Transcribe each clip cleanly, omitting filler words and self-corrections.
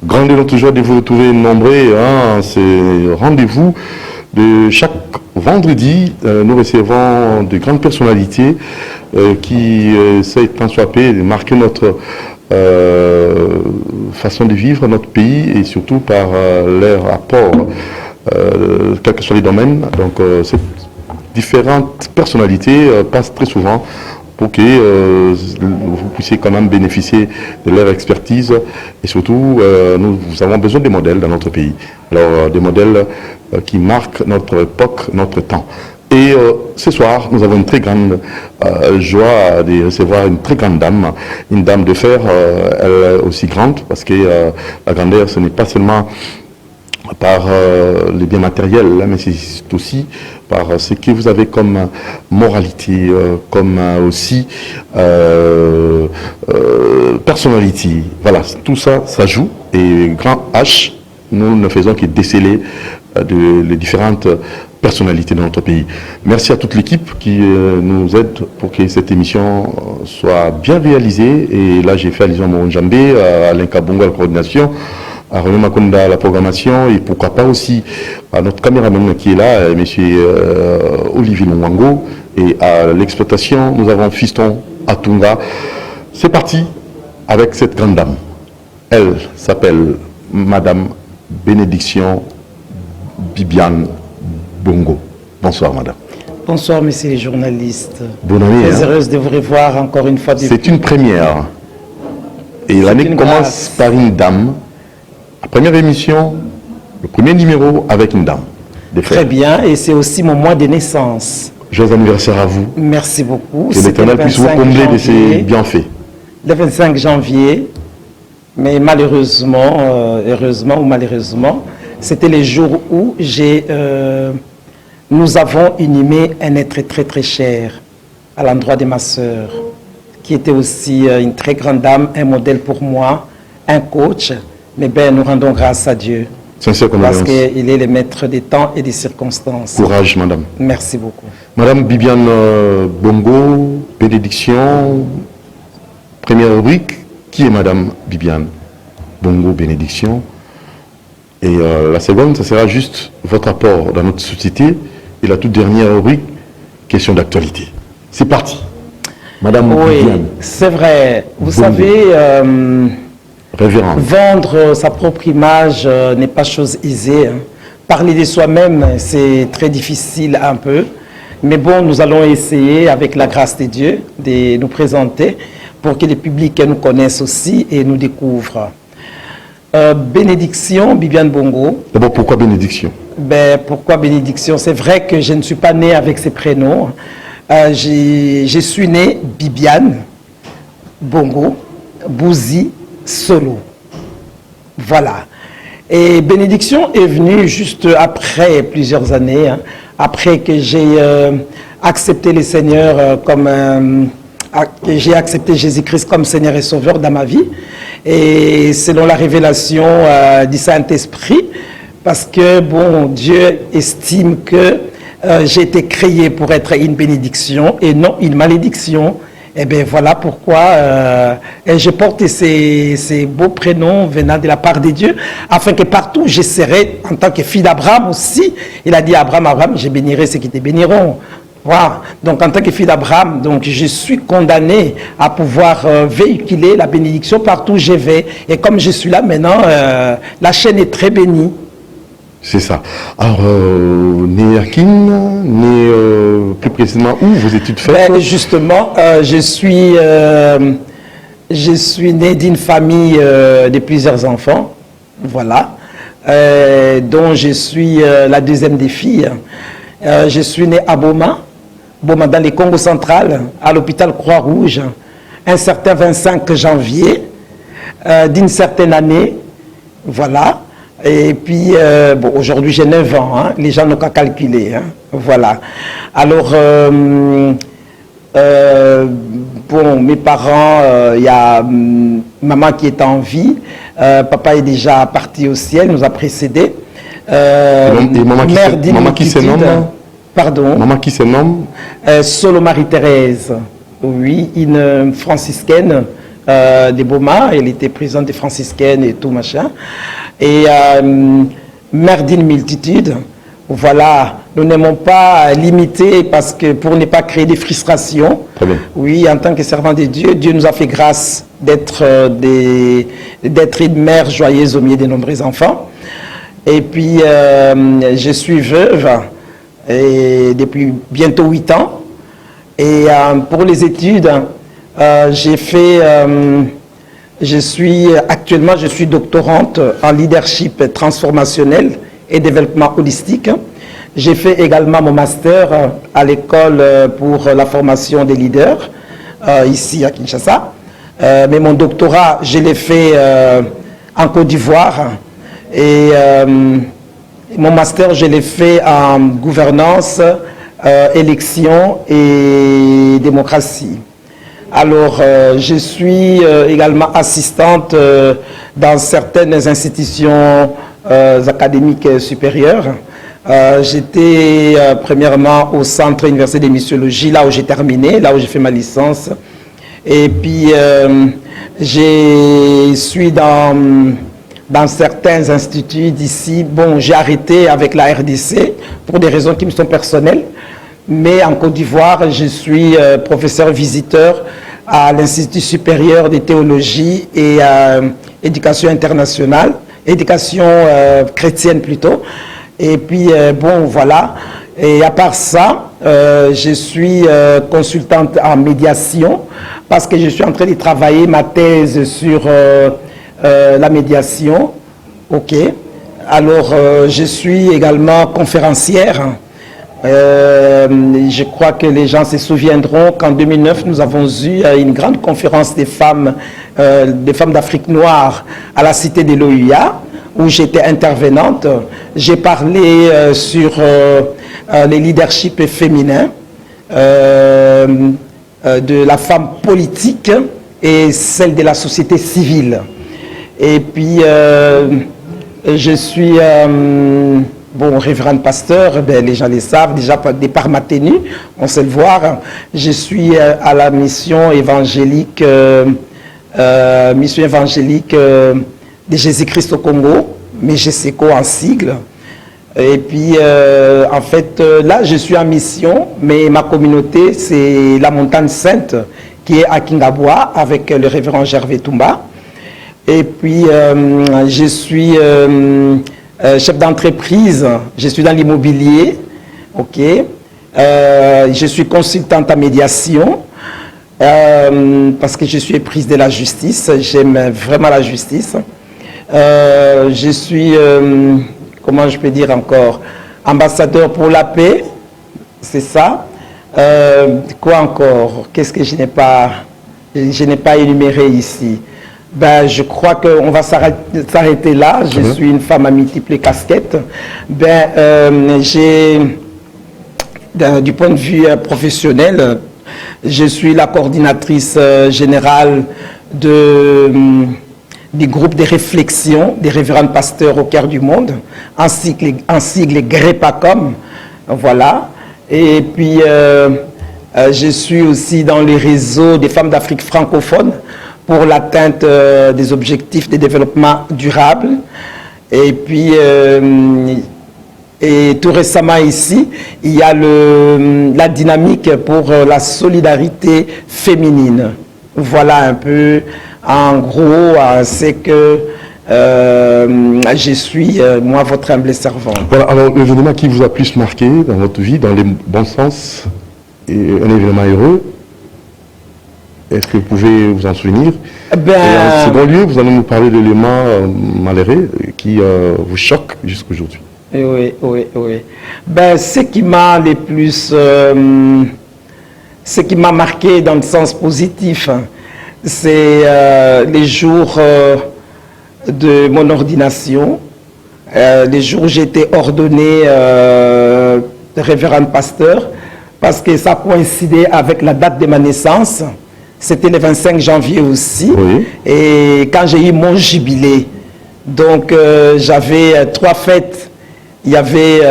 Grande est notre joie de vous retrouver nombreux. C'est rendez-vous de chaque vendredi. Nous recevons de grandes personnalités qui essayent tant soit peu de marquer notre façon de vivre notre pays et surtout par leur apport, quels que soient les domaines. Donc ces différentes personnalités passent très souvent pour que vous puissiez quand même bénéficier de leur expertise et surtout nous avons besoin des modèles dans notre pays. Alors des modèles qui marquent notre époque, notre temps. Et ce soir, nous avons une très grande joie de recevoir une très grande dame, une dame de fer, elle est aussi grande parce que la grandeur ce n'est pas seulement par les biens matériels, mais c'est aussi par ce que vous avez comme moralité, comme aussi personnalité. Voilà, tout ça, ça joue. Et grand H, nous ne faisons que déceler les différentes personnalités de notre pays. Merci à toute l'équipe qui nous aide pour que cette émission soit bien réalisée. Et là, j'ai fait allusion à mon Njambé, à Alain Kabongo à la coordination, à René Makonda à la programmation et pourquoi pas aussi à notre caméraman qui est là, M. Olivier Mwango, et à l'exploitation, nous avons Fiston Atunga. C'est parti avec cette grande dame. Elle s'appelle Madame Bénédiction Bibiane Bongo. Bonsoir Madame. Bonsoir Messieurs les journalistes. Bonne année. Très heureuse de vous revoir encore une fois. C'est une première. Et l'année commence par une dame. La première émission, le premier numéro avec une dame. Très bien, et c'est aussi mon mois de naissance. Joyeux anniversaire à vous. Merci beaucoup. Que l'Éternel puisse vous combler de ses bienfaits. Le 25 janvier, mais malheureusement, heureusement ou malheureusement, c'était les jours où nous avons inhumé un être très très cher à l'endroit de ma sœur, qui était aussi une très grande dame, un modèle pour moi, un coach. Mais bien, nous rendons grâce à Dieu. Parce qu'il est le maître des temps et des circonstances. Courage, madame. Merci beaucoup. Madame Bibiane Bongo, bénédiction, première rubrique. Qui est madame Bibiane Bongo, bénédiction? Et la seconde, ça sera juste votre apport dans notre société. Et la toute dernière rubrique, question d'actualité. C'est parti. Madame Bibiane. C'est vrai. Vous Bongo. Savez... Révérend. Vendre sa propre image n'est pas chose aisée. Parler de soi-même, c'est très difficile un peu. Mais bon, nous allons essayer, avec la grâce de Dieu, de nous présenter pour que le public nous connaisse aussi et nous découvre. Bénédiction, Bibiane Bongo. D'abord, pourquoi bénédiction? Pourquoi bénédiction? C'est vrai que je ne suis pas née avec ces prénoms. Je suis née Bibiane Bongo, Bouzi, Solo. Voilà. Et bénédiction est venue juste après plusieurs années, après que j'ai accepté le Seigneur que j'ai accepté Jésus-Christ comme Seigneur et Sauveur dans ma vie. Et selon la révélation du Saint-Esprit, parce que bon, Dieu estime que j'ai été créé pour être une bénédiction et non une malédiction. Et bien voilà pourquoi je porte ces beaux prénoms venant de la part de Dieu, afin que partout je serai en tant que fille d'Abraham aussi. Il a dit à Abraham, je bénirai ceux qui te béniront. Voilà. Donc en tant que fille d'Abraham, donc je suis condamné à pouvoir véhiculer la bénédiction partout où je vais. Et comme je suis là maintenant, la chaîne est très bénie. C'est ça. Alors, né à Kin, né plus précisément où vos études faites? Justement, je suis né d'une famille de plusieurs enfants, voilà, dont je suis la deuxième des filles. Je suis né à Boma, dans le Congo central, à l'hôpital Croix-Rouge, un certain 25 janvier d'une certaine année, voilà. Et puis, bon, aujourd'hui j'ai 9 ans, les gens n'ont qu'à calculer, voilà. Alors, bon, mes parents, il y a maman qui est en vie, papa est déjà parti au ciel, nous a précédés. Et maman qui se nomme? Pardon? Maman qui se nomme? Solo Marie-Thérèse, oui, une franciscaine des Boma, elle était présidente des franciscaines et tout machin. Et mère d'une multitude, voilà, nous n'aimons pas limiter parce que pour ne pas créer des frustrations. Très bien. Oui, en tant que servant de Dieu, Dieu nous a fait grâce d'être une mère joyeuse au milieu de nombreux enfants. Et puis, je suis veuve et depuis bientôt 8 ans. Et pour les études, actuellement, je suis doctorante en leadership transformationnel et développement holistique. J'ai fait également mon master à l'école pour la formation des leaders, ici à Kinshasa. Mais mon doctorat, je l'ai fait en Côte d'Ivoire. Et mon master, je l'ai fait en gouvernance, élection et démocratie. Alors, je suis également assistante dans certaines institutions académiques supérieures. J'étais premièrement au Centre universitaire de missiologie, là où j'ai terminé, là où j'ai fait ma licence. Et puis, je suis dans certains instituts d'ici. Bon, j'ai arrêté avec la RDC pour des raisons qui me sont personnelles. Mais en Côte d'Ivoire, je suis professeur visiteur à l'Institut supérieur de théologie et éducation internationale, éducation chrétienne plutôt. Et puis, bon, voilà. Et à part ça, je suis consultante en médiation parce que je suis en train de travailler ma thèse sur la médiation. OK. Alors, je suis également conférencière. Je crois que les gens se souviendront qu'en 2009, nous avons eu une grande conférence des femmes d'Afrique noire à la cité de l'OUA, où j'étais intervenante. J'ai parlé sur les leaderships féminins, de la femme politique et celle de la société civile. Et puis, je suis... bon, révérend pasteur, ben, les gens le savent, déjà de par ma tenue, on sait le voir. Je suis à la mission évangélique de Jésus-Christ au Congo, MEGESECO en sigle. Et puis, en fait, là, je suis en mission, mais ma communauté, c'est la Montagne Sainte, qui est à Kingabwa, avec le révérend Gervais Toumba. Et puis, je suis... chef d'entreprise, je suis dans l'immobilier, ok. Je suis consultante en médiation parce que je suis éprise de la justice, j'aime vraiment la justice. Je suis, comment je peux dire encore, ambassadeur pour la paix, c'est ça. Quoi encore? Qu'est-ce que je n'ai pas énuméré ici? Ben, je crois qu'on va s'arrêter là. Je suis une femme à multiples casquettes. Ben, du point de vue professionnel, je suis la coordinatrice générale du groupe de réflexion des révérends pasteurs au cœur du monde, en sigle GREPACOM. Voilà. Et puis, je suis aussi dans les réseaux des femmes d'Afrique francophone pour l'atteinte des objectifs de développement durable. Et puis, et tout récemment ici, il y a la dynamique pour la solidarité féminine. Voilà un peu, en gros, c'est que je suis, moi, votre humble servant. Voilà, alors l'événement qui vous a plus marqué dans votre vie, dans les bons sens, et un événement heureux, est-ce que vous pouvez vous en souvenir? Ben, et en second lieu, vous allez nous parler de l'élément malheureux qui vous choque jusqu'à aujourd'hui. Oui. Ben, ce qui m'a le plus... ce qui m'a marqué dans le sens positif, c'est les jours de mon ordination, les jours où j'ai été ordonné révérend pasteur, parce que ça coïncidait avec la date de ma naissance. C'était le 25 janvier aussi. Oui. Et quand j'ai eu mon jubilé, donc j'avais 3 fêtes. Il y avait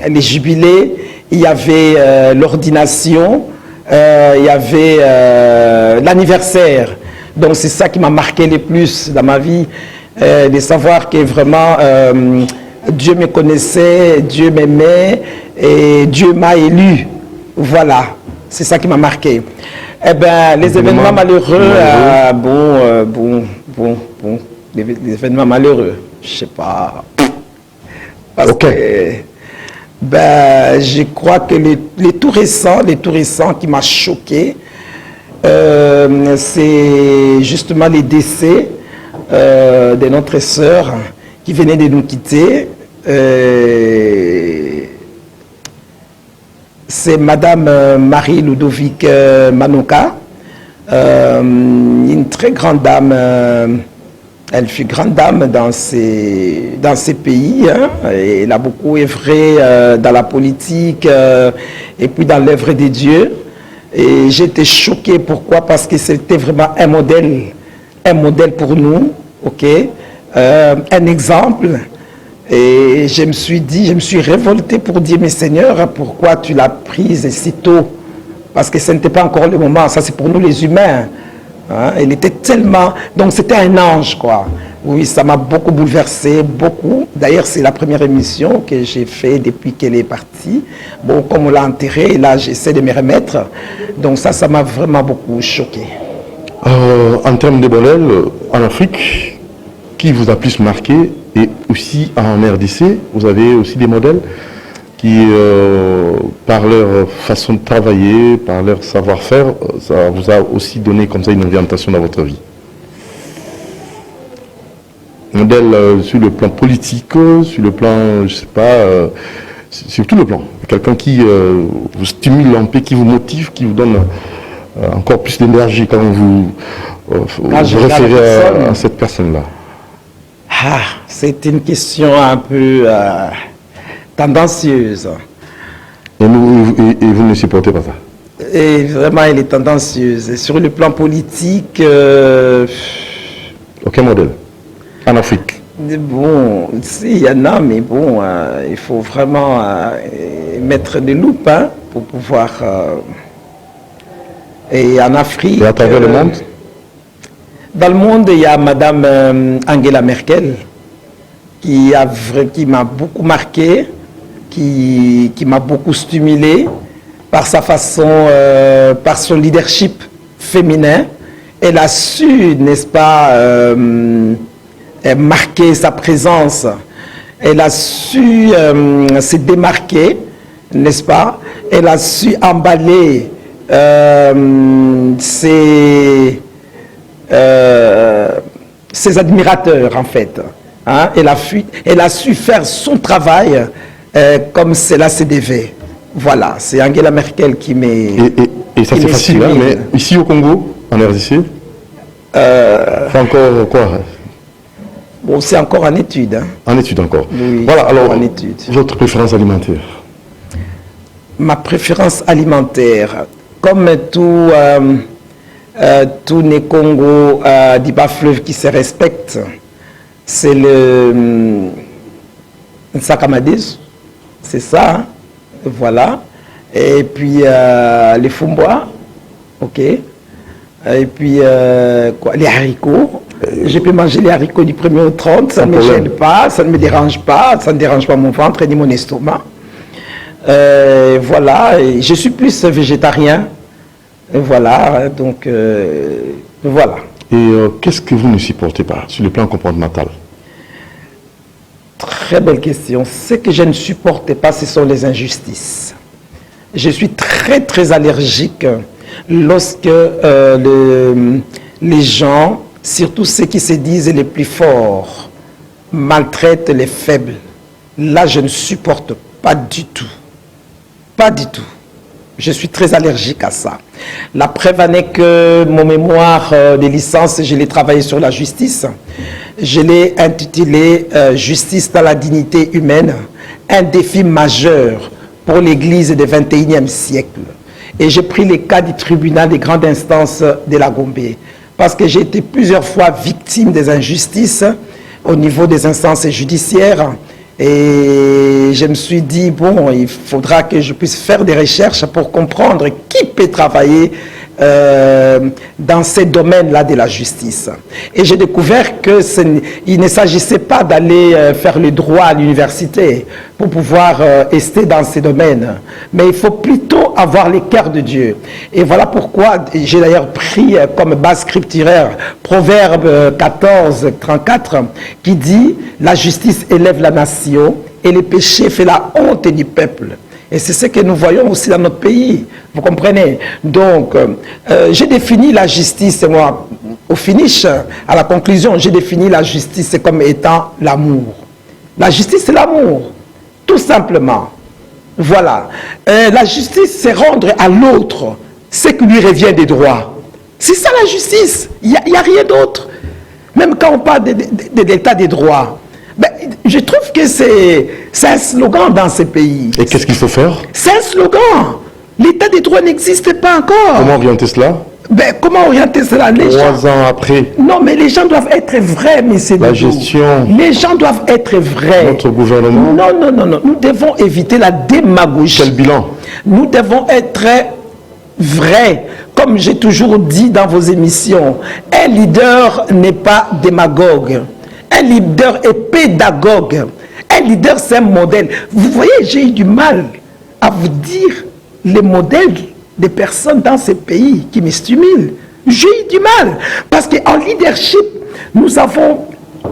les jubilés, il y avait l'ordination, il y avait l'anniversaire. Donc c'est ça qui m'a marqué le plus dans ma vie, de savoir que vraiment Dieu me connaissait, Dieu m'aimait et Dieu m'a élu. Voilà, c'est ça qui m'a marqué. Eh bien, les événements malheureux, les événements malheureux, je sais pas. Parce que, je crois que les tout récents qui m'a choqué, c'est justement les décès de notre sœur qui venait de nous quitter. C'est Madame Marie Ludovic Manoka, une très grande dame. Elle fut grande dame dans ces pays. Hein, et elle a beaucoup œuvré dans la politique et puis dans l'œuvre de Dieu. Et j'étais choqué. Pourquoi? Parce que c'était vraiment un modèle pour nous, ok, un exemple. Et je me suis révolté pour dire, mais Seigneur, pourquoi tu l'as prise si tôt? Parce que ce n'était pas encore le moment, ça c'est pour nous les humains. Hein? Elle était tellement... Donc c'était un ange, quoi. Oui, ça m'a beaucoup bouleversé, beaucoup. D'ailleurs, c'est la première émission que j'ai fait depuis qu'elle est partie. Bon, comme on l'a enterrée, là, j'essaie de me remettre. Donc ça m'a vraiment beaucoup choqué. En termes de modèles, en Afrique, qui vous a plus marqué? Et aussi en RDC, vous avez aussi des modèles qui, par leur façon de travailler, par leur savoir-faire, ça vous a aussi donné comme ça une orientation dans votre vie. Modèle sur le plan politique, sur le plan, je sais pas, sur tout le plan. Quelqu'un qui vous stimule un peu, qui vous motive, qui vous donne encore plus d'énergie quand vous vous référez à cette personne-là. Ah, c'est une question un peu tendancieuse. Et vous ne supportez pas ça? Et vraiment, elle est tendancieuse. Et sur le plan politique... Aucun modèle en Afrique? Bon, si, il y en a, mais bon, il faut vraiment mettre des loupes hein, pour pouvoir... et en Afrique... Et à travers le monde? Dans le monde, il y a Madame Angela Merkel qui m'a beaucoup marqué, qui m'a beaucoup stimulé par sa façon, par son leadership féminin. Elle a su, n'est-ce pas, marquer sa présence. Elle a su se démarquer, n'est-ce pas? Elle a su emballer ses admirateurs en fait. Hein? Elle a su faire son travail comme cela se devait. Voilà, c'est Angela Merkel qui m'est... Et ça c'est facile, hein, mais ici au Congo, en RDC, c'est encore quoi? Bon, c'est encore en étude. Hein. En étude encore. Oui, voilà, alors, en étude. Votre préférence alimentaire? Ma préférence alimentaire, comme tout les Congo du bas-fleuve qui se respecte, c'est le Nsakamades, c'est ça, hein? Voilà. Et puis les fumbois, ok. Et puis quoi, les haricots. Je peux manger les haricots du 1er au 30, ça ne me gêne pas, ça ne me dérange pas, ça ne dérange pas mon ventre ni mon estomac. Voilà, et je suis plus végétarien. Voilà, donc voilà. Et qu'est-ce que vous ne supportez pas sur le plan comportemental? Très belle question. Ce que je ne supporte pas, ce sont les injustices. Je suis très très allergique lorsque les gens, surtout ceux qui se disent les plus forts, maltraitent les faibles. Là, je ne supporte pas du tout. Pas du tout. Je suis très allergique à ça. La preuve en est que mon mémoire de licence, je l'ai travaillé sur la justice. Je l'ai intitulé « Justice dans la dignité humaine, un défi majeur pour l'Église du XXIe siècle ». Et j'ai pris les cas du tribunal des grandes instances de la Gombe. Parce que j'ai été plusieurs fois victime des injustices au niveau des instances judiciaires. Et je me suis dit, bon, il faudra que je puisse faire des recherches pour comprendre qui peut travailler dans ces domaines-là de la justice. Et j'ai découvert qu'il ne s'agissait pas d'aller faire le droit à l'université pour pouvoir rester dans ces domaines, mais il faut plutôt avoir le cœur de Dieu. Et voilà pourquoi j'ai d'ailleurs pris comme base scripturaire Proverbe 14, 34, qui dit « La justice élève la nation et le péché fait la honte du peuple ». Et c'est ce que nous voyons aussi dans notre pays, vous comprenez. Donc, j'ai défini la justice, moi, au finish, à la conclusion, j'ai défini la justice comme étant l'amour. La justice, c'est l'amour, tout simplement. Voilà. La justice, c'est rendre à l'autre ce qui lui revient des droits. C'est ça la justice, il n'y a rien d'autre. Même quand on parle de l'état des droits, ben, je trouve que c'est un slogan dans ces pays. Et qu'est-ce qu'il faut faire? C'est un slogan. L'état des droits n'existe pas encore. Comment orienter cela? Ben, comment orienter cela? Les 3 ans après. Non, mais les gens doivent être vrais, mais c'est la gestion. Les gens doivent être vrais. Notre gouvernement. Non. Nous devons éviter la démagogie. Quel bilan? Nous devons être vrais. Comme j'ai toujours dit dans vos émissions, un leader n'est pas démagogue. Un leader est pédagogue. Un leader, c'est un modèle. Vous voyez, j'ai eu du mal à vous dire les modèles des personnes dans ces pays qui me stimulent. J'ai eu du mal. Parce qu'en leadership, nous avons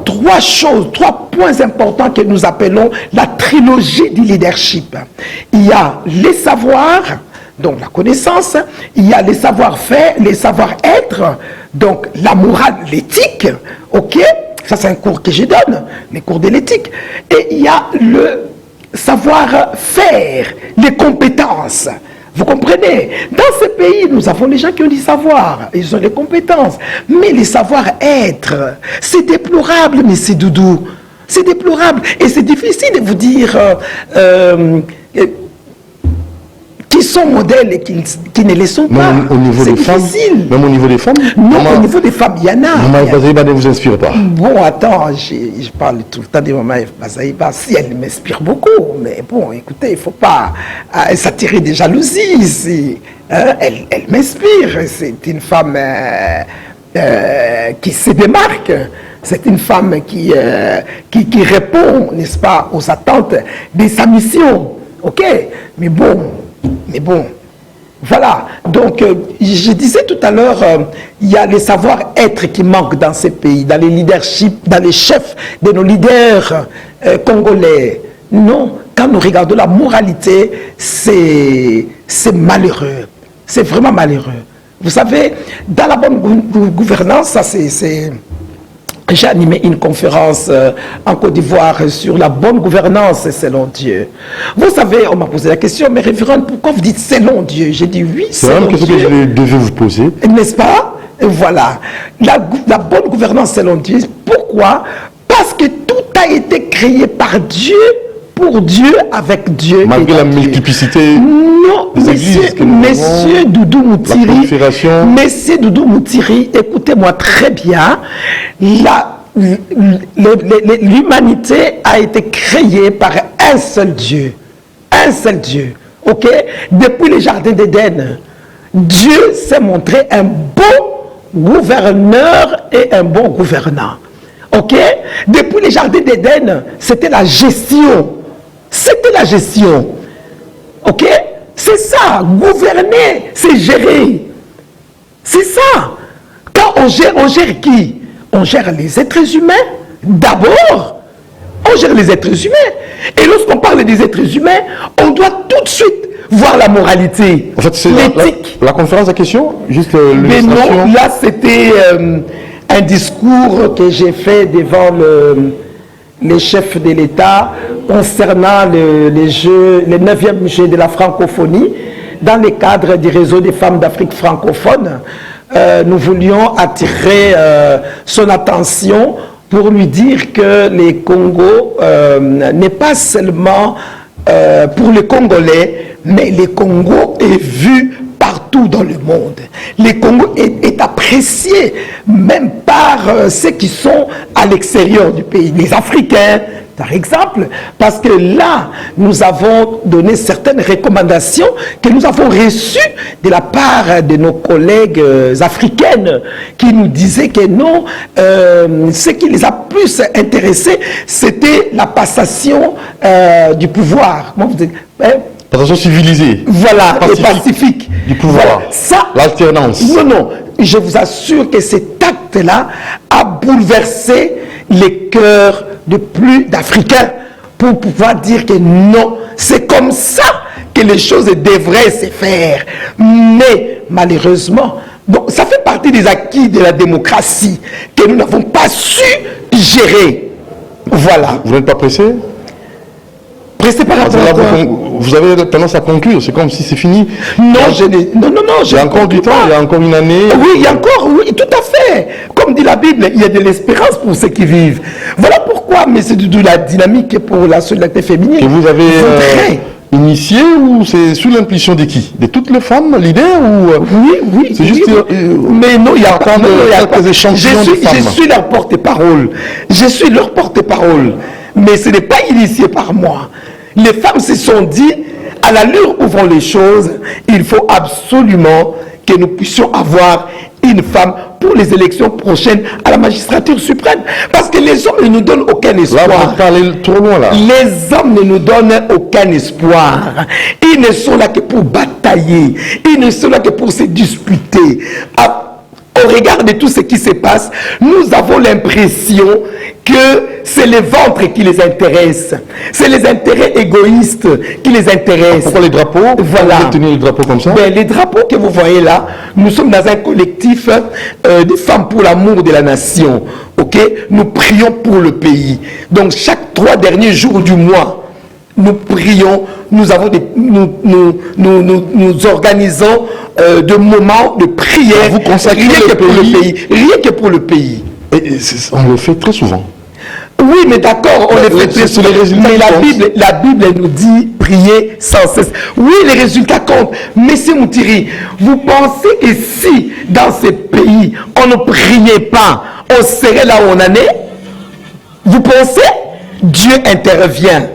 3 points importants que nous appelons la trilogie du leadership. Il y a les savoirs, donc la connaissance, il y a les savoir-faire, les savoir-être, donc la morale, l'éthique, ok? Ça, c'est un cours que je donne, les cours de l'éthique. Et il y a le savoir-faire, les compétences. Vous comprenez? Dans ce pays, nous avons les gens qui ont du savoir, ils ont les compétences. Mais les savoir-être, c'est déplorable, mais c'est doudou. C'est déplorable. Et c'est difficile de vous dire qui sont modèles et qui ne les sont pas. Même au niveau des femmes. Même au niveau des femmes. Non, au niveau des femmes, il y en a. Maman Bazaïba ne vous inspire pas? Bon, attends, je parle tout le temps de Maman Bazaïba. Si elle m'inspire beaucoup, mais bon, écoutez, il ne faut pas s'attirer des jalousies ici. Elle m'inspire. C'est une femme qui se démarque. C'est une femme qui répond, n'est-ce pas, aux attentes de sa mission. Ok? Mais bon, voilà. Donc, je disais tout à l'heure, il y a les savoir-être qui manquent dans ces pays, dans les leaderships, dans les chefs de nos leaders congolais. Non, quand nous regardons la moralité, c'est malheureux. C'est vraiment malheureux. Vous savez, dans la bonne gouvernance, ça c'est... J'ai animé une conférence en Côte d'Ivoire sur la bonne gouvernance selon Dieu. Vous savez, on m'a posé la question, mais révérende, pourquoi vous dites selon Dieu? J'ai dit oui, c'est la même question que je devais vous poser. N'est-ce pas? Voilà. La bonne gouvernance selon Dieu. Pourquoi? Parce que tout a été créé par Dieu, pour Dieu, avec Dieu. Malgré la multiplicité. Non, monsieur Doudou Moutiri, monsieur Doudou Moutiri, écoutez-moi très bien, l'humanité a été créée par un seul Dieu. Un seul Dieu. Ok? Depuis le jardin d'Éden, Dieu s'est montré un bon gouverneur et un bon gouvernant. Ok? Depuis le jardin d'Éden, c'était la gestion. C'était la gestion. Ok? C'est ça. Gouverner, c'est gérer. C'est ça. Quand on gère qui? On gère les êtres humains. D'abord, on gère les êtres humains. Et lorsqu'on parle des êtres humains, on doit tout de suite voir la moralité. En fait, c'est l'éthique. La conférence à question? Juste mais non, là, c'était un discours que j'ai fait devant les chefs de l'État concernant les 9e Jeux de la francophonie dans le cadre du réseau des femmes d'Afrique francophone. Nous voulions attirer son attention pour lui dire que les Congo n'est pas seulement pour les Congolais, mais le Congo est vu partout dans le monde. Le Congo est apprécié même par ceux qui sont à l'extérieur du pays, les Africains, Par exemple, parce que là, nous avons donné certaines recommandations que nous avons reçues de la part de nos collègues africaines qui nous disaient que non, ce qui les a plus intéressés, c'était la passation du pouvoir. Comment vous dites, Passation civilisée. Voilà, et pacifique. Du pouvoir. Voilà. Ça, l'alternance. Non, non. Je vous assure que cet acte-là a bouleversé les cœurs de plus d'Africains pour pouvoir dire que non, c'est comme ça que les choses devraient se faire. Mais malheureusement, bon, ça fait partie des acquis de la démocratie que nous n'avons pas su gérer. Voilà. Vous n'êtes pas pressé? Pressé par rapport à quoi? Vous avez tendance à conclure, c'est comme si c'est fini. Non, non. Il y a encore du temps, il y a encore une année. Oui, il y a encore, oui, tout à fait. Comme dit la Bible, il y a de l'espérance pour ceux qui vivent. Voilà pourquoi, mais c'est de la dynamique pour la solidarité féminine. Que vous avez initié ou c'est sous l'impulsion de qui? De toutes les femmes leaders ou Oui. C'est juste. Mais non, il y a pas quelques échantillons de femmes. Je suis leur porte-parole. Je suis leur porte-parole. Mais ce n'est pas initié par moi. Les femmes se sont dit, à l'allure où vont les choses, il faut absolument que nous puissions avoir une femme pour les élections prochaines à la magistrature suprême. Parce que les hommes ne nous donnent aucun espoir. Là, vous parlez trop loin, là. Les hommes ne nous donnent aucun espoir. Ils ne sont là que pour batailler. Ils ne sont là que pour se disputer. Au regard de tout ce qui se passe, nous avons l'impression que c'est les ventres qui les intéressent. C'est les intérêts égoïstes qui les intéressent. Pourquoi les drapeaux? Voilà. Vous tenir les drapeaux comme ça? Ben, les drapeaux que vous voyez là, nous sommes dans un collectif de femmes pour l'amour de la nation. Ok? Nous prions pour le pays. Donc chaque 3 derniers jours du mois, nous prions, nous avons nous organisons de moments de prière. Vous consacrez rien que pour le pays. Rien que pour le pays. Et on le fait très souvent. Oui, mais d'accord, on le fait très souvent. Mais la Bible nous dit prier sans cesse. Oui, les résultats comptent. Monsieur Moutiri, vous pensez que si dans ces pays on ne priait pas, on serait là où on en est? Vous pensez? Dieu intervient.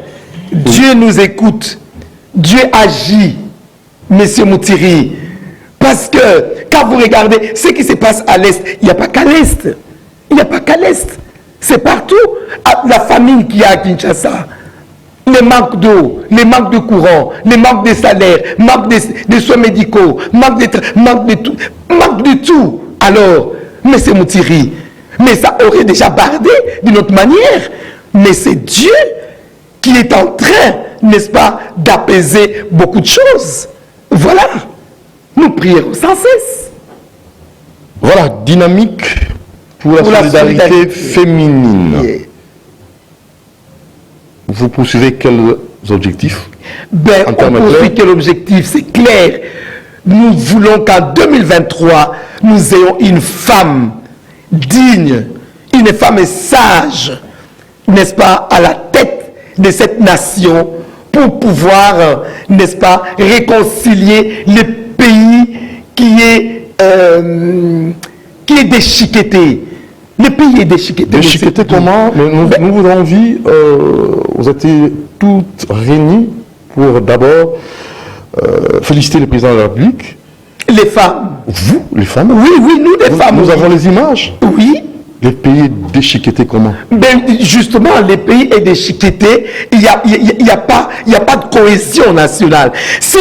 Dieu nous écoute. Dieu agit, Monsieur Moutiri. Parce que quand vous regardez ce qui se passe à l'Est, il n'y a pas qu'à l'Est. Il n'y a pas qu'à l'Est. C'est partout. La famine qu'il y a à Kinshasa. Les manques d'eau, les manques de courant, les manques de salaire, manque de soins médicaux, manque de tout. Alors, Monsieur Moutiri, mais ça aurait déjà bardé d'une autre manière. Mais c'est Dieu qui est en train, n'est-ce pas, d'apaiser beaucoup de choses. Voilà. Nous prions sans cesse. Voilà, dynamique pour la solidarité féminine. Yeah. Vous poursuivez quels objectifs? Ben, on poursuit quel objectif? C'est clair. Nous voulons qu'en 2023, nous ayons une femme digne, une femme sage, n'est-ce pas, à la tête de cette nation pour pouvoir, n'est-ce pas, réconcilier le pays qui est déchiqueté. Le pays est déchiqueté. Déchiqueté comment? Mais nous vous avons envie, vous êtes toutes réunies pour d'abord féliciter le président de la République. Les femmes. Vous, les femmes? Oui, nous les femmes. Nous avons les images. Oui. Les pays déchiquetés comment? Ben, justement, les pays est déchiqueté. Il n'y a pas de cohésion nationale. Si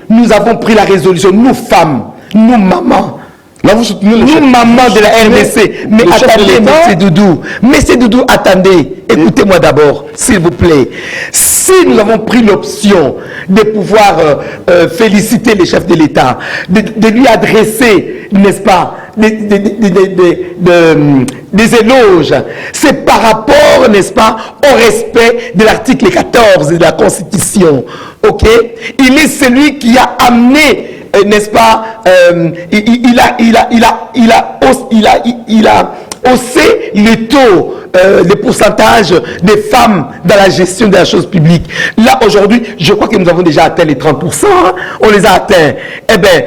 nous avons pris la résolution, nous femmes, nous mamans, là, vous soutenez nous mamans de la RDC. Mais attendez, Monsieur Doudou, attendez. Écoutez-moi d'abord, s'il vous plaît. Si nous avons pris l'option de pouvoir féliciter les chefs de l'État, de lui adresser, n'est-ce pas, des éloges, c'est par rapport, n'est-ce pas, au respect de l'article 14 de la Constitution. Ok? Il est celui qui a amené, n'est-ce pas, il a hausser le taux, le pourcentage des femmes dans la gestion de la chose publique. Là, aujourd'hui, je crois que nous avons déjà atteint les 30%. Hein, on les a atteints. Eh bien,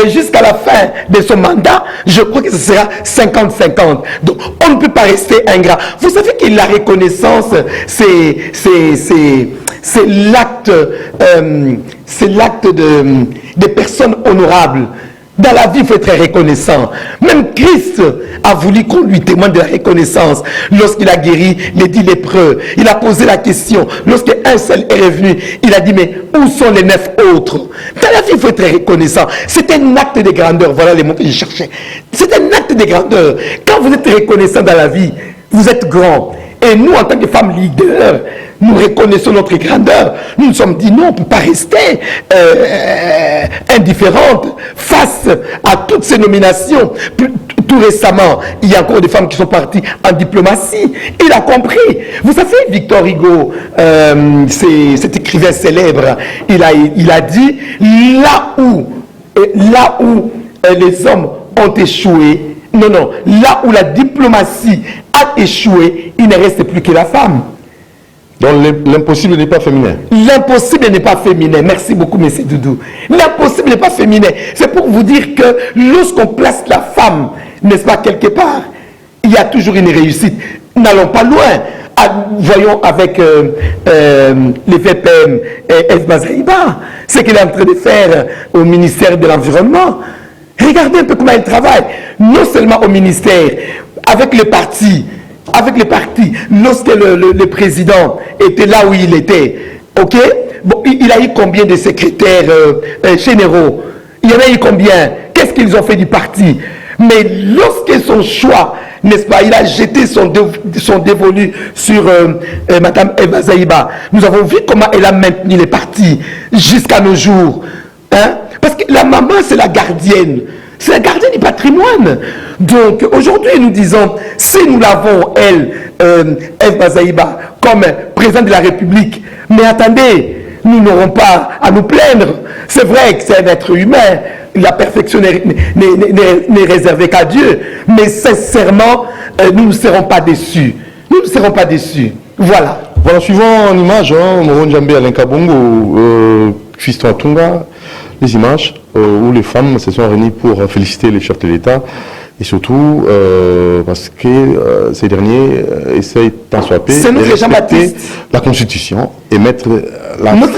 jusqu'à la fin de son mandat, je crois que ce sera 50-50. Donc, on ne peut pas rester ingrat. Vous savez que la reconnaissance, c'est l'acte de personnes honorables. Dans la vie, il faut être reconnaissant. Même Christ a voulu qu'on lui témoigne de la reconnaissance. Lorsqu'il a guéri les 10 lépreux, il a posé la question. Lorsqu'un seul est revenu, il a dit, mais où sont les 9 autres? Dans la vie, il faut être reconnaissant. C'est un acte de grandeur. Voilà les mots que je cherchais. C'est un acte de grandeur. Quand vous êtes reconnaissant dans la vie, vous êtes grand. Et nous, en tant que femmes leaders, nous reconnaissons notre grandeur. Nous nous sommes dit non, on ne peut pas rester indifférentes face à toutes ces nominations. Tout récemment, il y a encore des femmes qui sont parties en diplomatie. Il a compris. Vous savez, Victor Hugo, cet écrivain célèbre, il a dit, là où les hommes ont échoué, là où la diplomatie a échoué, il ne reste plus que la femme. Donc l'impossible n'est pas féminin. L'impossible n'est pas féminin. Merci beaucoup, M. Doudou. L'impossible n'est pas féminin. C'est pour vous dire que lorsqu'on place la femme, n'est-ce pas, quelque part, il y a toujours une réussite. N'allons pas loin. Voyons avec les VPM Esma Zaïba, ce qu'elle est en train de faire au ministère de l'Environnement. Regardez un peu comment elle travaille. Non seulement au ministère, avec les partis, lorsque le président était là où il était, ok, bon, il a eu combien de secrétaires généraux? Il y en a eu combien? Qu'est-ce qu'ils ont fait du parti? Mais lorsque son choix, n'est-ce pas, il a jeté son dévolu sur Madame Eva Zaïba, nous avons vu comment elle a maintenu les partis jusqu'à nos jours. Hein? Parce que la maman, c'est la gardienne. C'est la gardienne du patrimoine. Donc, aujourd'hui, nous disons, si nous l'avons, elle, Eva Zaïba, comme présidente de la République, mais attendez, nous n'aurons pas à nous plaindre. C'est vrai que c'est un être humain, la perfection n'est réservée qu'à Dieu, mais sincèrement, nous ne serons pas déçus. Nous ne serons pas déçus. Voilà. Voilà, suivant en image, Moron Djambé Alain Kabongo, Fiston Atunga, les images où les femmes se sont réunies pour féliciter les chefs de l'État et surtout parce que ces derniers essayent tant soit peu de respecter la Constitution et mettre la femme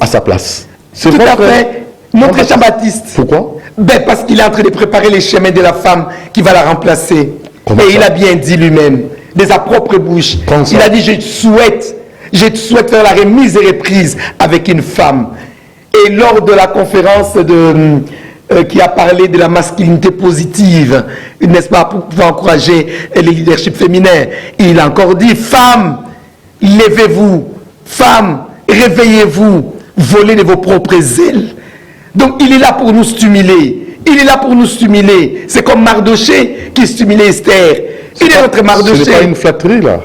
à sa place. C'est tout à fait notre Jean-Baptiste. Pourquoi? Ben parce qu'il est en train de préparer les chemins de la femme qui va la remplacer. Et il a bien dit lui-même, de sa propre bouche, il a dit je souhaite faire la remise et reprise avec une femme. Et lors de la conférence qui a parlé de la masculinité positive, n'est-ce pas, pour pouvoir encourager le leadership féminin, il a encore dit, femmes, levez-vous, femmes, réveillez-vous, volez de vos propres ailes. Donc il est là pour nous stimuler. Il est là pour nous stimuler. C'est comme Mardoché qui stimulait Esther. Il est notre Mardoché. Ce n'est pas une flatterie là.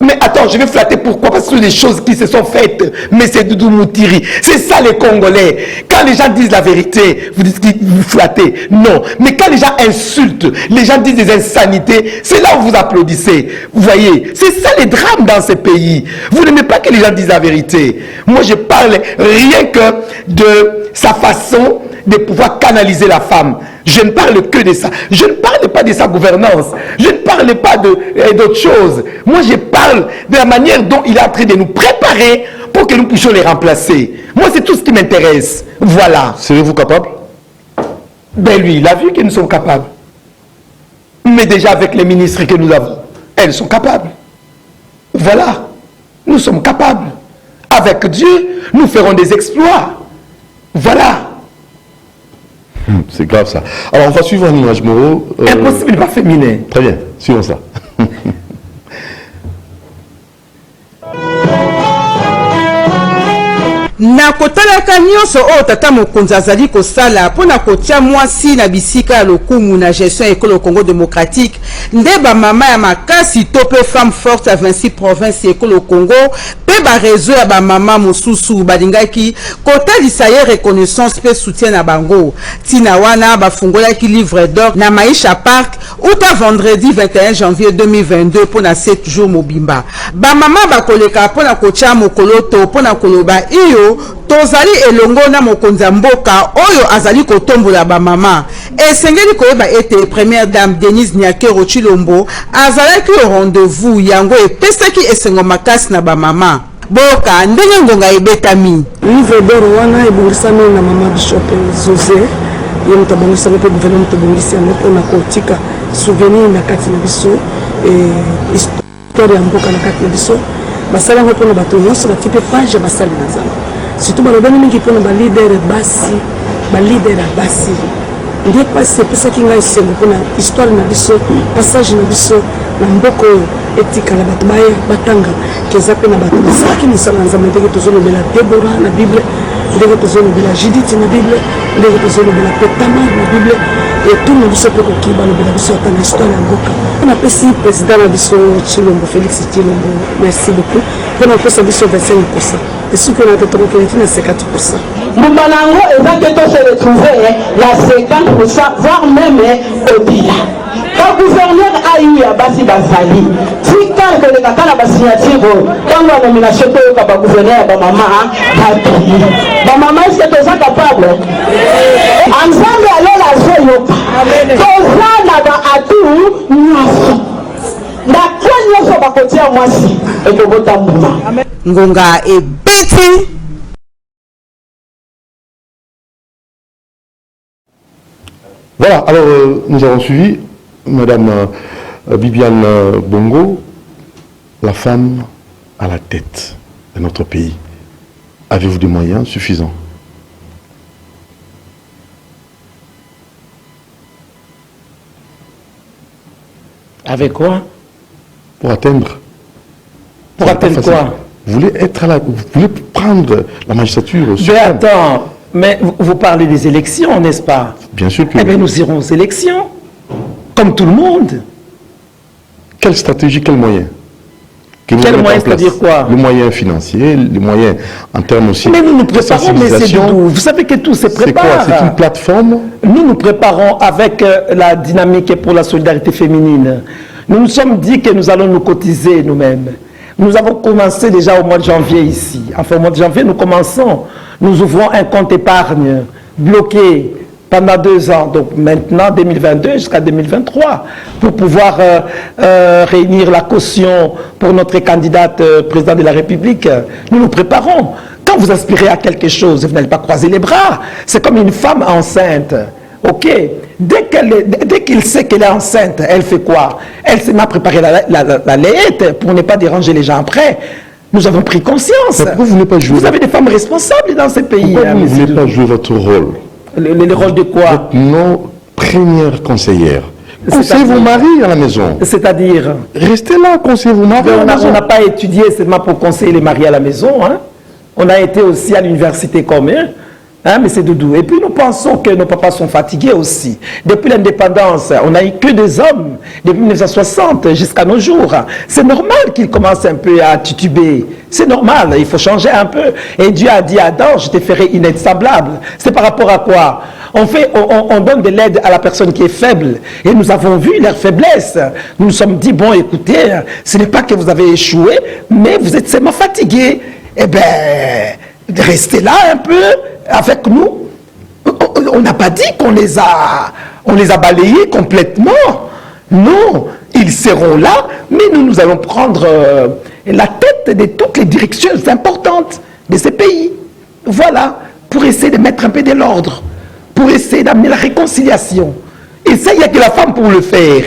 Mais attends, je vais flatter pourquoi? Parce que ce sont des choses qui se sont faites. Mais c'est Doudou Moutiri. C'est ça les Congolais. Quand les gens disent la vérité, vous dites qu'ils vous flattez. Non. Mais quand les gens insultent, les gens disent des insanités, c'est là où vous applaudissez. Vous voyez, c'est ça les drames dans ces pays. Vous n'aimez pas que les gens disent la vérité. Moi, je parle rien que de sa façon de pouvoir canaliser la femme. Je ne parle que de ça. Je ne parle pas de sa gouvernance. Je ne parle pas d'autre chose. Moi, je parle de la manière dont il est en train de nous préparer pour que nous puissions les remplacer. Moi, c'est tout ce qui m'intéresse. Voilà. Serez-vous capable? Ben lui, il a vu que nous sommes capables. Mais déjà avec les ministres que nous avons, elles sont capables. Voilà. Nous sommes capables. Avec Dieu, nous ferons des exploits. Voilà. C'est grave ça. Alors on va suivre un image Moreau. Impossible, pas féminin. Très bien, suivons ça. na kotalaka nyonso oyo tata mokonzi azali kosala mpona kotia mwasi na bisika ya lokumu na gestion ekolo Congo démocratique nde bamama ya makasi to mpe femme forte ya 26 province ekolo Congo mpe bareseau ya bamama mosusu balingaki kotalisa ye reconnaissance mpe soutien na bango ntina wana bafungolaki livre d'or na Maisha Park uta vendredi 21 janvier 2022 mpona 7 jours mobimba bamama bakoleka mpona kotia mokolo to mpona koloba iyo tozali elongo na mokonzi ya mboka oyo azali kotombola bamama esengeli koyeba ete première dame Denise Nyakero Chilombo azalaki au rendez-vous yango epesaki esengo makasi na bamama boka ndenge ngonga ebetami livre d'or wana ebongisami na mama Bishop José ye moto abongisami mpe gouvernement ebongisi yango mpona kotika souvenir na kati na biso histoire ya mboka na kati na biso basali yango mpona bato nyonso batie mpe page ya basali na nzambe surtout balobani mingi mpona balider ya basi nde mpasi epesaki ngai esengo mpona histoire na biso passage na biso na mboka oyo etikala bato baya batanga keza mpe na bato basalaki mosala na nzambe ndenge tozolobela Debora na bible ndenge tozolobela Judith na bible ndenge tozolobela mpe Tamar na bible etu na biso mpe koki balobela biso ata na histoire ya mboka napesi président na biso Chilombo Félix Chilombo merci beaucoup mpona kopesa biso 25% esuki na totokokeleti na 50%. Mumbanango ezaki to se retrouver la 50% voire même au-delà. Quand gouverneur a eu à basi bazali, tika que le kaka na signature quand la nomination to ka ba gouverneur ba mama ba mama est-ce que tu es capable? Ensemble alors la zoyo. Toza na ba atu nyoso. Na kwa nyoso ba kotia mwasi et ko botambuma. ngonga ebeti. Voilà, alors nous avons suivi Madame Bibiane Bongo, la femme à la tête de notre pays. Avez-vous des moyens suffisants? Avec quoi? Pour atteindre. Pour atteindre quoi? Vous voulez être vous voulez prendre la magistrature Mais attends, mais vous parlez des élections, n'est-ce pas? Bien sûr que... Eh bien, nous irons aux élections, comme tout le monde. Quelle stratégie, quels moyens? Quels moyens, c'est-à-dire quoi? Les moyens financiers, les moyens en termes aussi... Mais nous nous préparons, mais c'est tout. Vous savez que tout se prépare. C'est quoi? C'est une plateforme? Nous nous préparons avec la dynamique pour la solidarité féminine. Nous nous sommes dit que nous allons nous cotiser nous-mêmes. Nous avons commencé déjà au mois de janvier ici. Enfin, au mois de janvier, nous commençons. Nous ouvrons un compte épargne bloqué pendant 2 ans, donc maintenant 2022 jusqu'à 2023, pour pouvoir réunir la caution pour notre candidate président de la République. Nous nous préparons. Quand vous aspirez à quelque chose, vous n'allez pas croiser les bras. C'est comme une femme enceinte. Ok, dès qu'il sait qu'elle est enceinte, elle fait quoi? Elle s'est mal préparée la laite pour ne pas déranger les gens après. Nous avons pris conscience. Mais pourquoi vous n'avez pas joué? Vous avez des femmes responsables dans ces pays. Pourquoi vous ne voulez pas jouer votre rôle? Le rôle de quoi? Non, première conseillère. Conseillez vos maris à la maison. C'est-à-dire? Restez là, conseillez vos maris à la maison. On n'a pas étudié seulement pour conseiller les maris à la maison. Hein? On a été aussi à l'université commun. Hein, mais c'est doudou. Et puis nous pensons que nos papas sont fatigués aussi. Depuis l'indépendance, on n'a eu que des hommes, depuis 1960 jusqu'à nos jours. C'est normal qu'ils commencent un peu à tituber. C'est normal, il faut changer un peu. Et Dieu a dit à Adam, je te ferai une semblable. C'est par rapport à quoi? On donne de l'aide à la personne qui est faible. Et nous avons vu leur faiblesse. Nous nous sommes dit, bon, écoutez, ce n'est pas que vous avez échoué, mais vous êtes seulement fatigués. Eh bien, restez là un peu avec nous. On n'a pas dit qu'on les a balayés complètement. Non, ils seront là, mais nous allons prendre la tête de toutes les directions importantes de ces pays. Voilà, pour essayer de mettre un peu de l'ordre, pour essayer d'amener la réconciliation. Et ça, il n'y a que la femme pour le faire.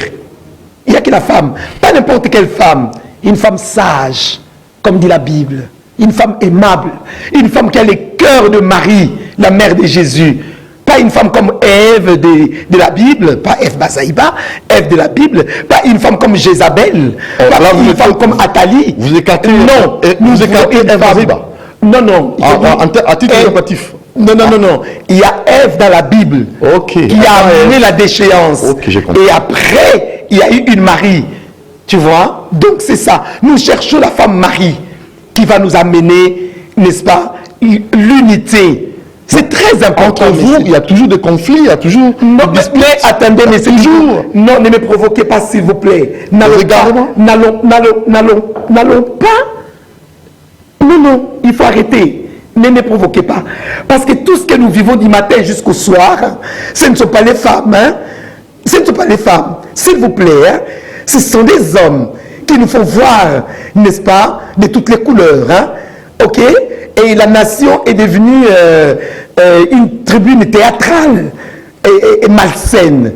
Il n'y a que la femme, pas n'importe quelle femme, une femme sage, comme dit la Bible. Une femme aimable, une femme qui a le cœur de Marie, la mère de Jésus. Pas une femme comme Ève de la Bible, pas Ève Bazaïba, Ève de la Bible, pas une femme comme Jézabel, pas une femme comme Athalie. Vous écartez, non, vous écartez Ève Bazaïba. Non, non. À titre rébarbatif. Non. Il y a Ève dans la Bible qui a amené la déchéance. Ok, j'ai compris. Et après, il y a eu une Marie. Tu vois? Donc c'est ça. Nous cherchons la femme Marie qui va nous amener, n'est-ce pas, l'unité. C'est très important. Entre vous, il y a toujours des conflits, il y a toujours non, des disputes. mais attendez, mais c'est toujours. Non, ne me provoquez pas, s'il vous plaît. N'allons pas. Non, il faut arrêter. Ne me provoquez pas. Parce que tout ce que nous vivons du matin jusqu'au soir, ce ne sont pas les femmes. Hein? Ce ne sont pas les femmes. S'il vous plaît, hein? Ce sont des hommes qui nous font voir, n'est-ce pas, de toutes les couleurs. Hein? Ok? Et la nation est devenue une tribune théâtrale et malsaine.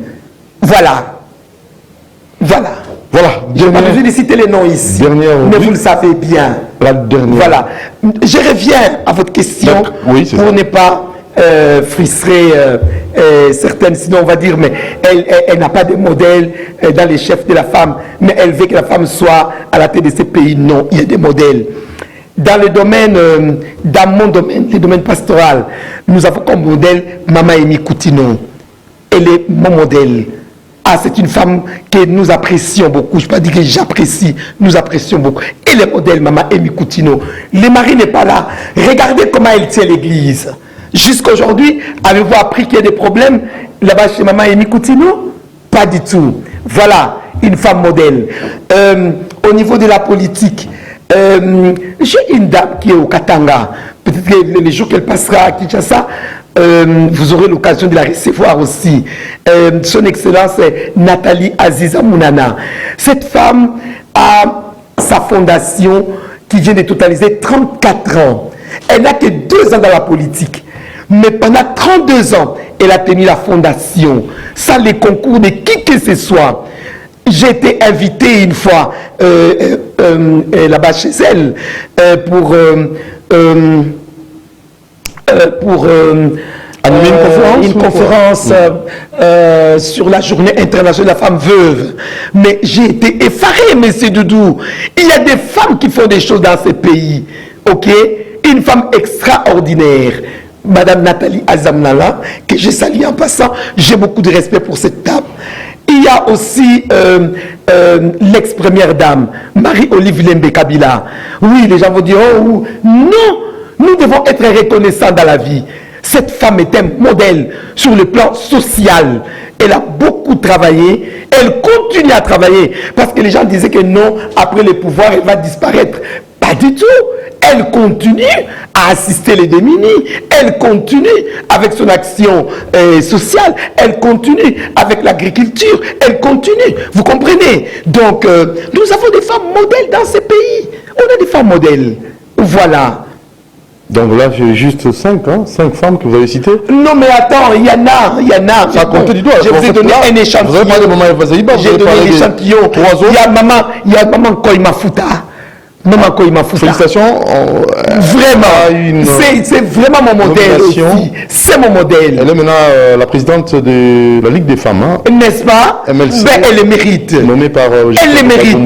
Voilà. Je n'ai pas besoin de citer les noms ici. Mais vous le savez bien. La dernière. Voilà. Je reviens à votre question. Donc, oui, pour ne pas frustrer certaines, sinon on va dire, mais elle n'a pas de modèle dans les chefs de la femme, mais elle veut que la femme soit à la tête de ces pays. Non, il y a des modèles. Dans le domaine, dans mon domaine, le domaine pastoral, nous avons comme modèle Mama Emi Koutino. Elle est mon modèle. Ah, c'est une femme que nous apprécions beaucoup. Je ne peux pas dire que j'apprécie, nous apprécions beaucoup. Et le modèle Mama Emi Koutino. Le mari n'est pas là. Regardez comment elle tient l'église. Jusqu'à aujourd'hui, avez-vous appris qu'il y a des problèmes là-bas chez Mama Emi Koutino? Pas du tout. Voilà, une femme modèle. Au niveau de la politique, j'ai une dame qui est au Katanga. Peut-être que les jours qu'elle passera à Kinshasa, vous aurez l'occasion de la recevoir aussi. Son Excellence Nathalie Aziza Mounana. Cette femme a sa fondation qui vient de totaliser 34 ans. Elle n'a que 2 ans dans la politique. Mais pendant 32 ans, elle a tenu la fondation sans les concours de qui que ce soit. J'ai été invité une fois là-bas chez elle pour animer une conférence sur la journée internationale de la femme veuve. Mais j'ai été effaré, monsieur Doudou. Il y a des femmes qui font des choses dans ces pays. Ok? Une femme extraordinaire. Madame Nathalie Azamnala, que je salue en passant. J'ai beaucoup de respect pour cette dame. Il y a aussi l'ex-première dame, Marie-Olive Lembe Kabila. Oui, les gens vont dire, oh, non, nous devons être reconnaissants dans la vie. Cette femme est un modèle sur le plan social. Elle a beaucoup travaillé, elle continue à travailler. Parce que les gens disaient que non, après le pouvoir, elle va disparaître. Pas du tout. Elle continue à assister les démunis. Elle continue avec son action sociale. Elle continue avec l'agriculture. Elle continue. Vous comprenez? Donc, nous avons des femmes modèles dans ces pays. On a des femmes modèles. Voilà. Donc là, j'ai juste 5 femmes que vous avez citées. Non, mais attends, il y en a. Ça compte du doigt. Je vous ai donné un échantillon. Vous avez parlé de Maman Evazaïba. J'ai donné l'échantillon. Il y a Maman Koima Fouta. Maman Koima Fouta. Félicitations. Vraiment. C'est vraiment mon modèle aussi. C'est mon modèle. Elle est maintenant la présidente de la Ligue des femmes. Hein? N'est-ce pas? MLC. Ben, elle le mérite. Nommée par elle le mérite.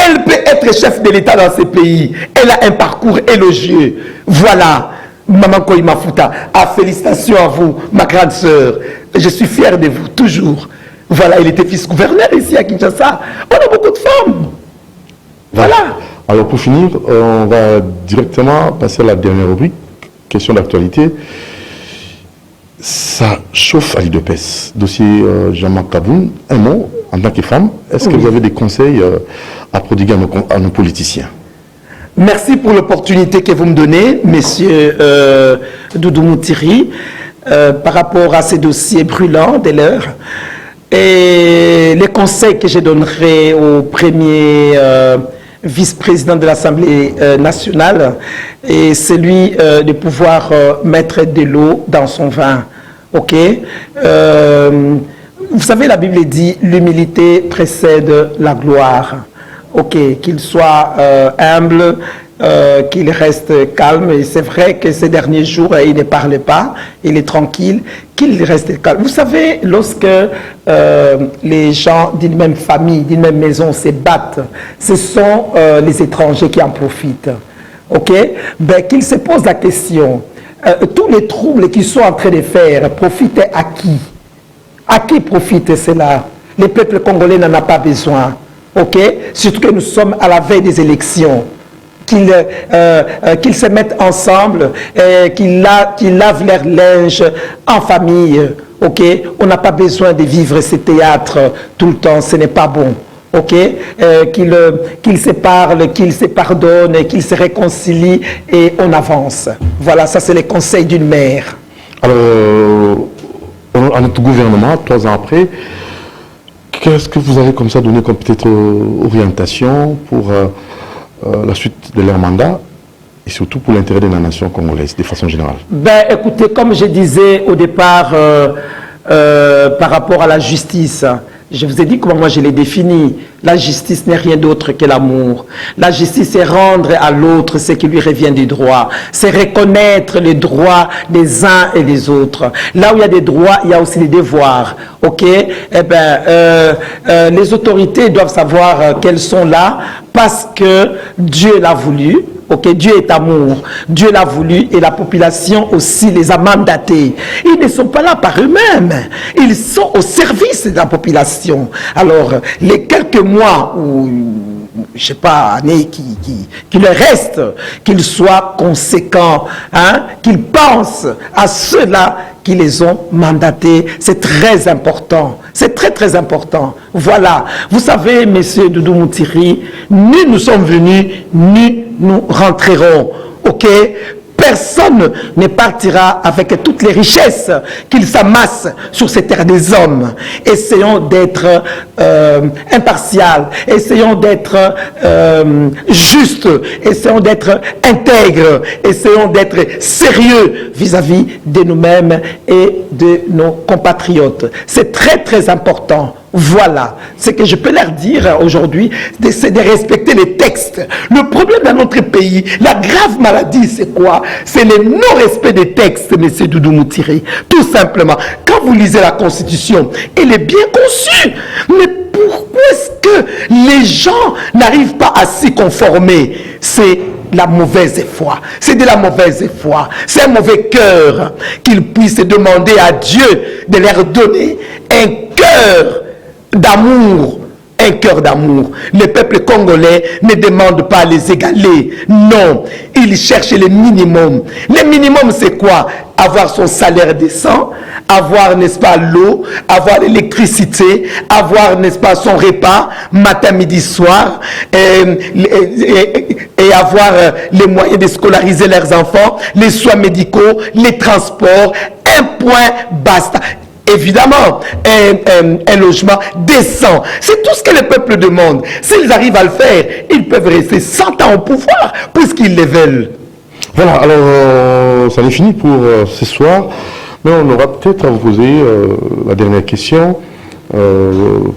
Elle peut être chef de l'État dans ces pays. Elle a un parcours élogieux. Voilà. Maman Koima Fouta. Ah, félicitations à vous, ma grande sœur. Je suis fier de vous, toujours. Voilà, il était vice-gouverneur ici à Kinshasa. On a beaucoup de femmes. Voilà. Alors pour finir, on va directement passer à la dernière rubrique, question d'actualité. Ça chauffe à l'IDPES. Dossier Jean-Marc Kaboun, un mot en tant que femme. Est-ce que vous avez des conseils à prodiguer à nos politiciens? Merci pour l'opportunité que vous me donnez, Monsieur Doudou Moutiri, par rapport à ces dossiers brûlants de l'heure. Et les conseils que je donnerai au premier vice-président de l'Assemblée nationale est celui de pouvoir mettre de l'eau dans son vin. Ok? Vous savez, la Bible dit l'humilité précède la gloire. Ok, qu'il soit humble, qu'il reste calme. Et c'est vrai que ces derniers jours, il ne parle pas, il est tranquille, qu'il reste calme. Vous savez, lorsque les gens d'une même famille, d'une même maison se battent, ce sont les étrangers qui en profitent. ok, ben, qu'il se pose la question, tous les troubles qu'ils sont en train de faire profitent à qui? À qui profite cela? Les peuples congolais n'en ont pas besoin, ok? Surtout que nous sommes à la veille des élections. Qu'ils se mettent ensemble, qu'ils lavent leur linge en famille, ok? On n'a pas besoin de vivre ces théâtres tout le temps, ce n'est pas bon. Ok, qu'ils se parlent, qu'ils se pardonnent, qu'ils se réconcilient et on avance. Voilà, ça c'est les conseils d'une mère. Alors, à notre gouvernement, 3 ans après, qu'est-ce que vous avez comme ça donné comme peut-être orientation pour la suite de leur mandat et surtout pour l'intérêt de la nation congolaise de façon générale? Ben, écoutez, comme je disais au départ par rapport à la justice, je vous ai dit comment moi je l'ai défini. La justice n'est rien d'autre que l'amour. La justice, c'est rendre à l'autre ce qui lui revient du droit. C'est reconnaître les droits des uns et des autres. Là où il y a des droits, il y a aussi des devoirs. Ok? Eh ben, les autorités doivent savoir qu'elles sont là parce que Dieu l'a voulu. Ok, Dieu est amour, Dieu l'a voulu et la population aussi les a mandatés. Ils ne sont pas là par eux-mêmes, ils sont au service de la population. Alors, les quelques mois ou, je ne sais pas, années qui leur restent, qu'ils soient conséquents, hein, qu'ils pensent à ceux-là qui les ont mandatés. C'est très important. C'est très très important. Voilà. Vous savez, Monsieur Doudou Moutiri, ni nous sommes venus, ni nous rentrerons. Ok? Personne ne partira avec toutes les richesses qu'ils s'amassent sur ces terres des hommes. Essayons d'être impartial, essayons d'être justes, essayons d'être intègres, essayons d'être sérieux vis-à-vis de nous-mêmes et de nos compatriotes. C'est très très important. Voilà, ce que je peux leur dire aujourd'hui, c'est de respecter les textes. Le problème dans notre pays, la grave maladie, c'est quoi? C'est le non-respect des textes, M. Doudou Moutiri. Tout simplement, quand vous lisez la Constitution, elle est bien conçue. Mais pourquoi est-ce que les gens n'arrivent pas à s'y conformer? C'est la mauvaise foi. C'est de la mauvaise foi. C'est un mauvais cœur qu'ils puissent demander à Dieu de leur donner un cœur d'amour, un cœur d'amour. Le peuple congolais ne demande pas à les égaler. Non, il cherche le minimum. Le minimum, c'est quoi? Avoir son salaire décent, avoir, n'est-ce pas, l'eau, avoir l'électricité, avoir, n'est-ce pas, son repas, matin, midi, soir, et avoir les moyens de scolariser leurs enfants, les soins médicaux, les transports. Un point, basta. Évidemment, un logement décent. C'est tout ce que le peuple demande. S'ils arrivent à le faire, ils peuvent rester 100 ans au pouvoir, puisqu'ils le veulent. Voilà, alors ça n'est fini pour ce soir, mais on aura peut-être à vous poser la dernière question,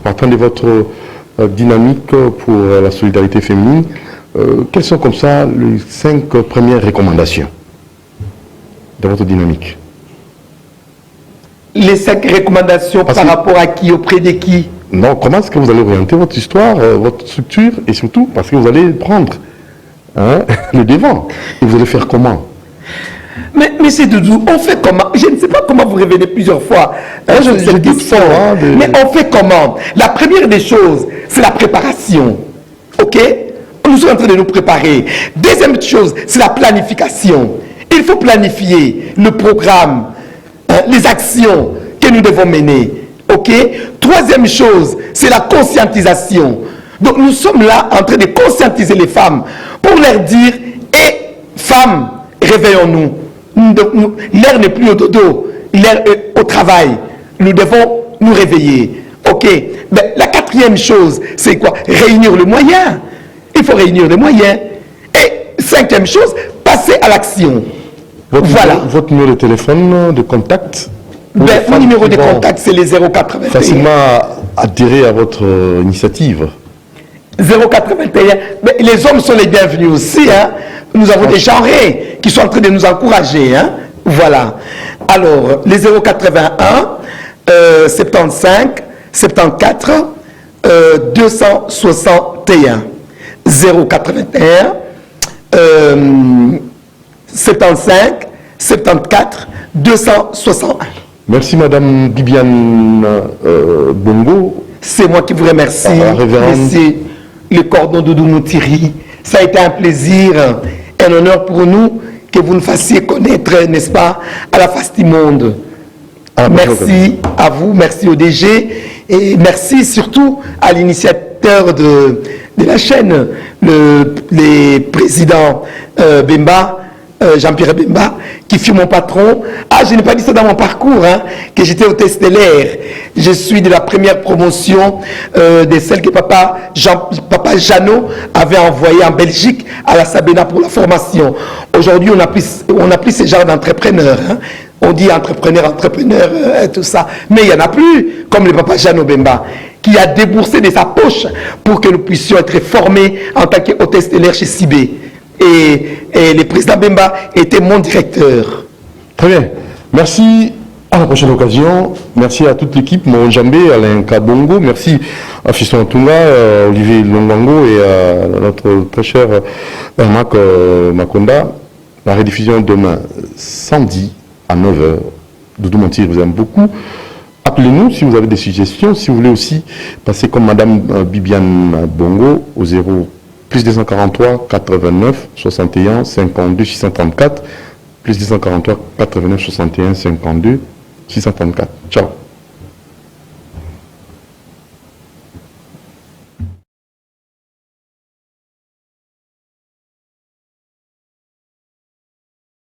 partant de votre dynamique pour la solidarité féminine. Quelles sont comme ça les 5 premières recommandations de votre dynamique? Les 5 recommandations par rapport à qui, auprès de qui? Non, comment est-ce que vous allez orienter votre histoire, votre structure, et surtout parce que vous allez prendre le devant. Et vous allez faire comment? Mais c'est Doudou, on fait comment? Je ne sais pas comment vous revenez plusieurs fois. Je doute fort. Mais on fait comment? La première des choses, c'est la préparation. Ok? Nous sommes en train de nous préparer. Deuxième chose, c'est la planification. Il faut planifier le programme, les actions que nous devons mener. Ok? Troisième chose, c'est la conscientisation. Donc nous sommes là en train de conscientiser les femmes pour leur dire, femmes, réveillons-nous. L'air n'est plus au dodo, l'air est au travail. Nous devons nous réveiller. Ok? Mais la quatrième chose, c'est quoi? Réunir les moyens. Il faut réunir les moyens. Et cinquième chose, passer à l'action. Votre numéro de téléphone, de contact? Mon numéro de contact, c'est les 081. Facilement adhérer à votre initiative. 081. Mais les hommes sont les bienvenus aussi. Hein. Nous avons des genrés qui sont en train de nous encourager. Hein. Voilà. Alors, les 081, 75, 74, 261. 081, 75 74 261. Merci Madame Bibiane Bongo. C'est moi qui vous remercie, révérende. Monsieur le cordon Doudou Moutiri. Ça a été un plaisir, un honneur pour nous que vous nous fassiez connaître, n'est-ce pas, à la face du monde. Merci à vous, merci au DG et merci surtout à l'initiateur de la chaîne, le président Bemba, Jean-Pierre Bemba, qui fut mon patron. Ah, je n'ai pas dit ça dans mon parcours, hein, que j'étais hôtesse stellaire. Je suis de la première promotion de celle que papa Jeannot avait envoyée en Belgique à la Sabena pour la formation. Aujourd'hui, on a plus ce genre d'entrepreneurs. Hein. On dit entrepreneur, tout ça. Mais il n'y en a plus, comme le papa Jeannot Bemba, qui a déboursé de sa poche pour que nous puissions être formés en tant qu'hôtesse stellaire chez Cibé. Et le président Bemba était mon directeur. Très bien. Merci. À la prochaine occasion. Merci à toute l'équipe, mon Jambé, Alain Kabongo. Merci à Fiston Tunga, Olivier Longango et à notre très cher Marc Makonda. La rediffusion demain, samedi à 9h. Doudou Montier vous aime beaucoup. Appelez-nous si vous avez des suggestions. Si vous voulez aussi passer comme Madame Bibiane Bongo au 0 plus 243 89 61 52 634 plus 243 89 61 52 634. Ciao.